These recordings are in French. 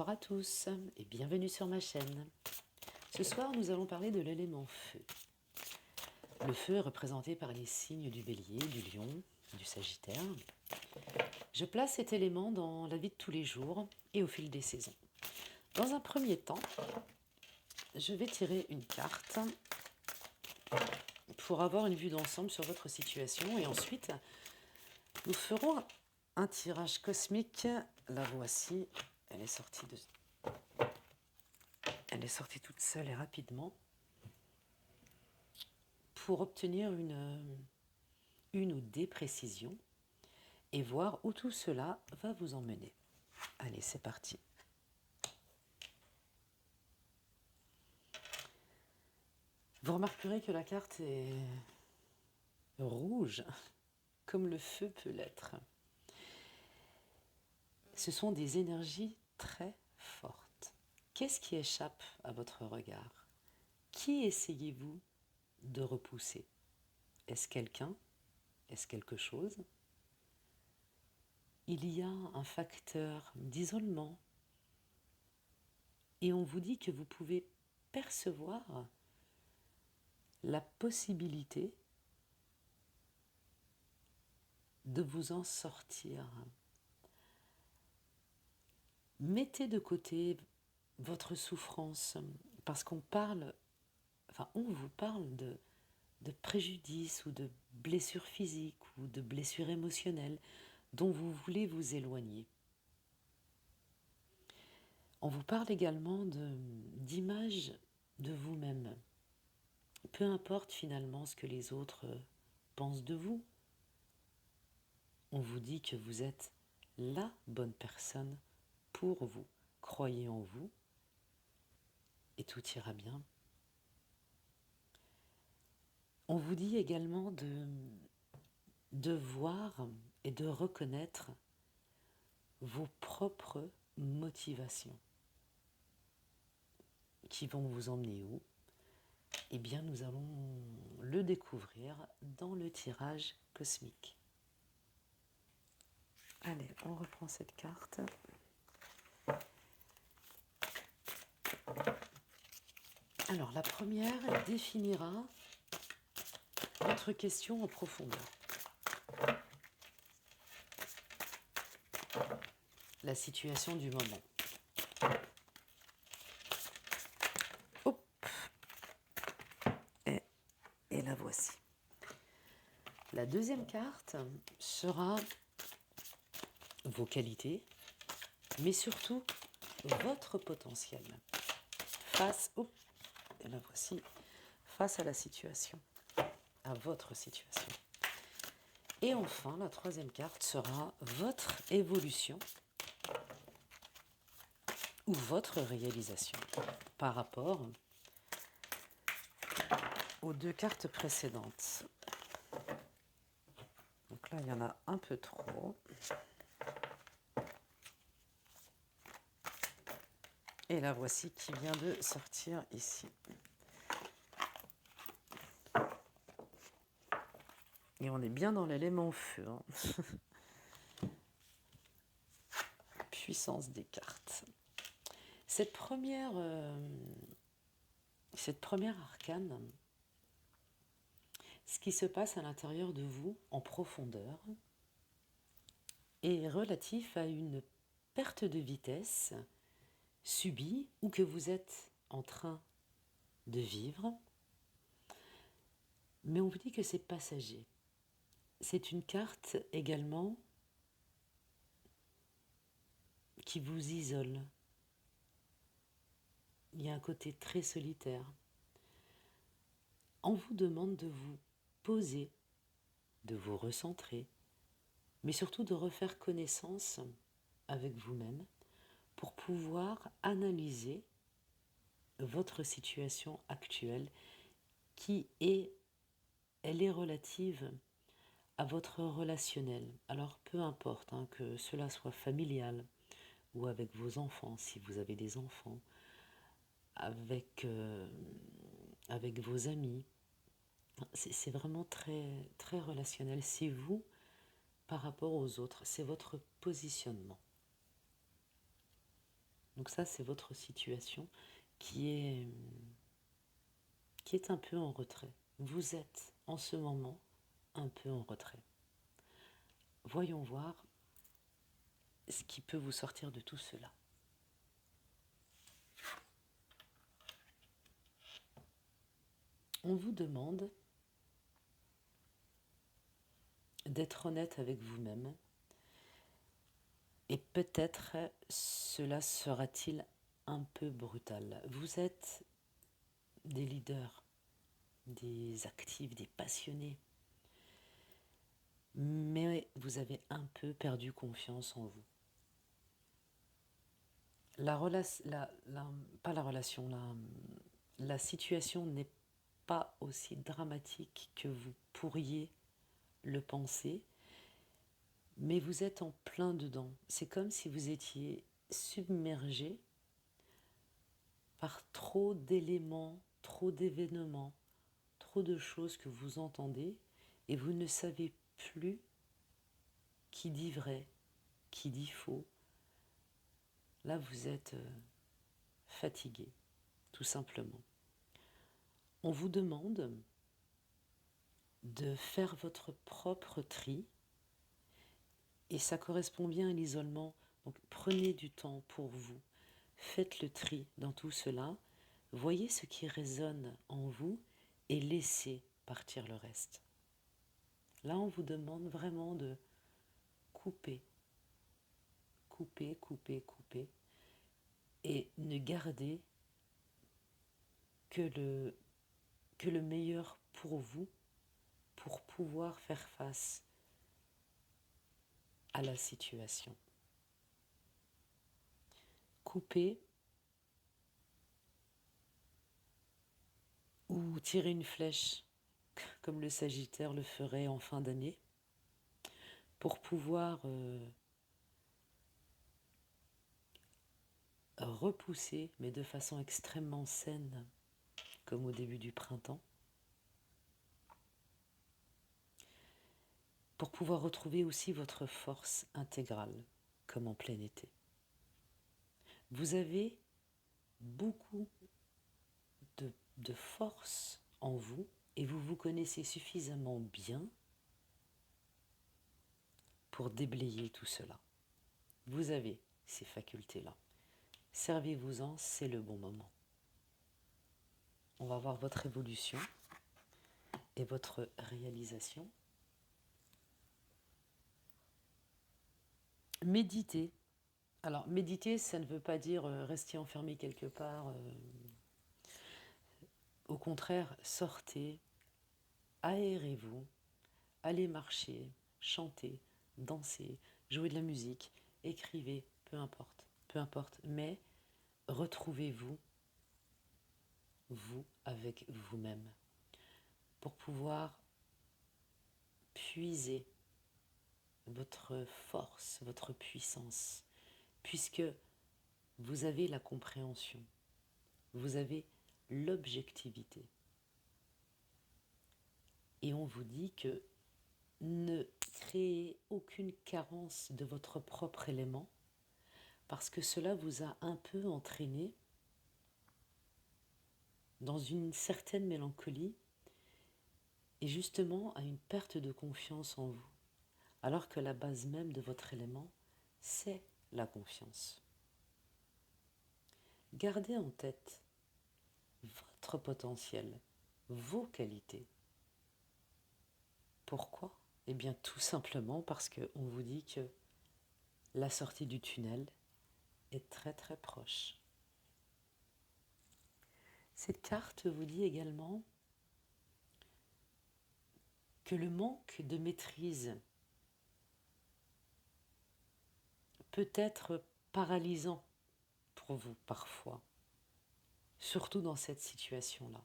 Bonsoir à tous et bienvenue sur ma chaîne. Ce soir, nous allons parler de l'élément feu. Le feu est représenté par les signes du bélier, du lion, du sagittaire. Je place cet élément dans la vie de tous les jours et au fil des saisons. Dans un premier temps, je vais tirer une carte pour avoir une vue d'ensemble sur votre situation et ensuite, nous ferons un tirage cosmique. La voici, elle est sortie toute seule et rapidement pour obtenir une ou des précisions et voir où tout cela va vous emmener. Allez, c'est parti. Vous remarquerez que la carte est rouge, comme le feu peut l'être. Ce sont des énergies très fortes. Qu'est-ce qui échappe à votre regard? Qui essayez-vous de repousser? Est-ce quelqu'un? Est-ce quelque chose? Il y a un facteur d'isolement et on vous dit que vous pouvez percevoir la possibilité de vous en sortir. Mettez de côté votre souffrance parce on vous parle de préjudice ou de blessures physiques ou de blessures émotionnelles dont vous voulez vous éloigner. On vous parle également d'images de vous-même. Peu importe finalement ce que les autres pensent de vous, on vous dit que vous êtes la bonne personne pour vous. Croyez en vous et tout ira bien. On vous dit également de voir et de reconnaître vos propres motivations qui vont vous emmener où? Eh bien, nous allons le découvrir dans le tirage cosmique. Allez, on reprend cette carte. Alors, la première définira votre question en profondeur. La situation du moment. Hop. Et la voici. La deuxième carte sera vos qualités, mais surtout votre potentiel et la voici, face à la situation, à votre situation. Et enfin, la troisième carte sera votre évolution ou votre réalisation par rapport aux deux cartes précédentes. Donc là, il y en a un peu trop. Et la voici qui vient de sortir ici. Et on est bien dans l'élément feu. Hein. Puissance des cartes. Cette première arcane, ce qui se passe à l'intérieur de vous en profondeur, est relatif à une perte de vitesse subie ou que vous êtes en train de vivre. Mais on vous dit que c'est passager. C'est une carte également qui vous isole. Il y a un côté très solitaire. On vous demande de vous poser, de vous recentrer, mais surtout de refaire connaissance avec vous-même pour pouvoir analyser votre situation actuelle elle est relative à votre relationnel. Alors peu importe que cela soit familial ou avec vos enfants, si vous avez des enfants, avec vos amis. C'est vraiment très, très relationnel. C'est vous par rapport aux autres. C'est votre positionnement. Donc ça, c'est votre situation qui est un peu en retrait. Vous êtes en ce moment un peu en retrait. Voyons voir ce qui peut vous sortir de tout cela. On vous demande d'être honnête avec vous-même et peut-être cela sera-t-il un peu brutal. Vous êtes des leaders, des actifs, des passionnés, mais vous avez un peu perdu confiance en vous. Pas la relation, la situation n'est pas aussi dramatique que vous pourriez le penser, mais vous êtes en plein dedans. C'est comme si vous étiez submergé par trop d'éléments, trop d'événements, trop de choses que vous entendez et vous ne savez plus qui dit vrai, qui dit faux. Là, vous êtes fatigué, tout simplement. On vous demande de faire votre propre tri et ça correspond bien à l'isolement. Donc prenez du temps pour vous, faites le tri dans tout cela, voyez ce qui résonne en vous et laissez partir le reste. Là, on vous demande vraiment de couper, couper, couper, couper et ne garder que le meilleur pour vous pour pouvoir faire face à la situation. Couper ou tirer une flèche comme le Sagittaire le ferait en fin d'année pour pouvoir repousser, mais de façon extrêmement saine, comme au début du printemps, pour pouvoir retrouver aussi votre force intégrale, comme en plein été. Vous avez beaucoup de force en vous et vous vous connaissez suffisamment bien pour déblayer tout cela. Vous avez ces facultés-là. Servez-vous-en, c'est le bon moment. On va voir votre évolution et votre réalisation. Méditez. Alors, méditer, ça ne veut pas dire rester enfermé quelque part. Au contraire, sortez, aérez-vous, allez marcher, chanter, danser, jouer de la musique, écrivez, peu importe. Mais retrouvez-vous, vous, avec vous-même, pour pouvoir puiser votre force, votre puissance, puisque vous avez la compréhension, vous avez l'objectivité. Et on vous dit que ne créez aucune carence de votre propre élément, parce que cela vous a un peu entraîné dans une certaine mélancolie et justement à une perte de confiance en vous, alors que la base même de votre élément, c'est la confiance. Gardez en tête votre potentiel, vos qualités. Pourquoi ? Eh bien tout simplement parce qu'on vous dit que la sortie du tunnel est très très proche. Cette carte vous dit également que le manque de maîtrise peut être paralysant pour vous parfois, surtout dans cette situation-là.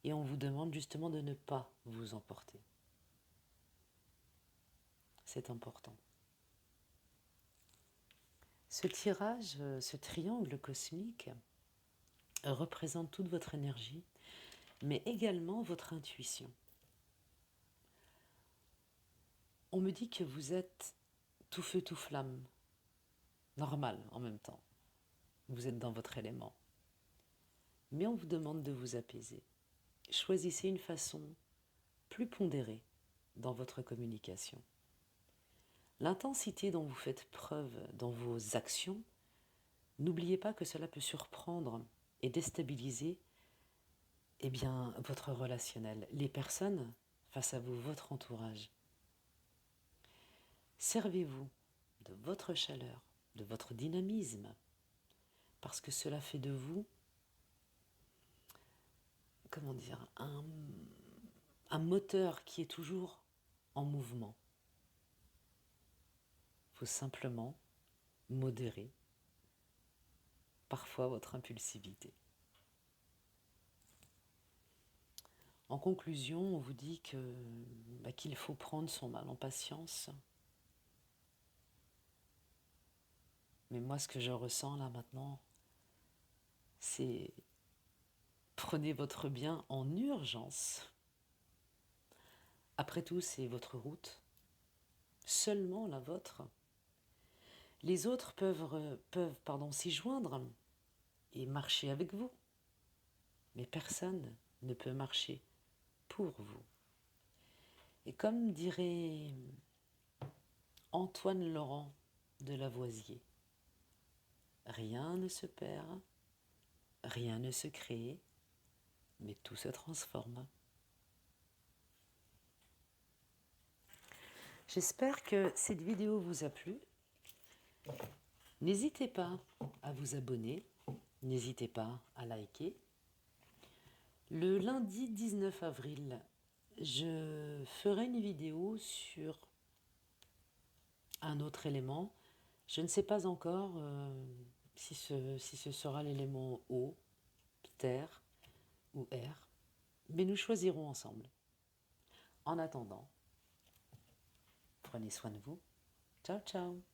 Et on vous demande justement de ne pas vous emporter. C'est important. Ce tirage, ce triangle cosmique représente toute votre énergie, mais également votre intuition. On me dit que vous êtes tout feu, tout flamme, normal en même temps. vous êtes dans votre élément. Mais on vous demande de vous apaiser. Choisissez une façon plus pondérée dans votre communication. L'intensité dont vous faites preuve dans vos actions, n'oubliez pas que cela peut surprendre et déstabiliser votre relationnel, les personnes face à vous, votre entourage. Servez-vous de votre chaleur, de votre dynamisme, parce que cela fait de vous, un moteur qui est toujours en mouvement. Il faut simplement modérer parfois votre impulsivité. En conclusion, on vous dit qu'il faut prendre son mal en patience. Mais moi, ce que je ressens là maintenant, c'est prenez votre bien en urgence. Après tout, c'est votre route, seulement la vôtre. Les autres peuvent s'y joindre et marcher avec vous, mais personne ne peut marcher pour vous. Et comme dirait Antoine Laurent de Lavoisier, rien ne se perd, rien ne se crée, mais tout se transforme. J'espère que cette vidéo vous a plu. N'hésitez pas à vous abonner, n'hésitez pas à liker. Le lundi 19 avril, je ferai une vidéo sur un autre élément. Je ne sais pas encore si ce sera l'élément eau, terre ou air, mais nous choisirons ensemble. En attendant, prenez soin de vous. Ciao, ciao!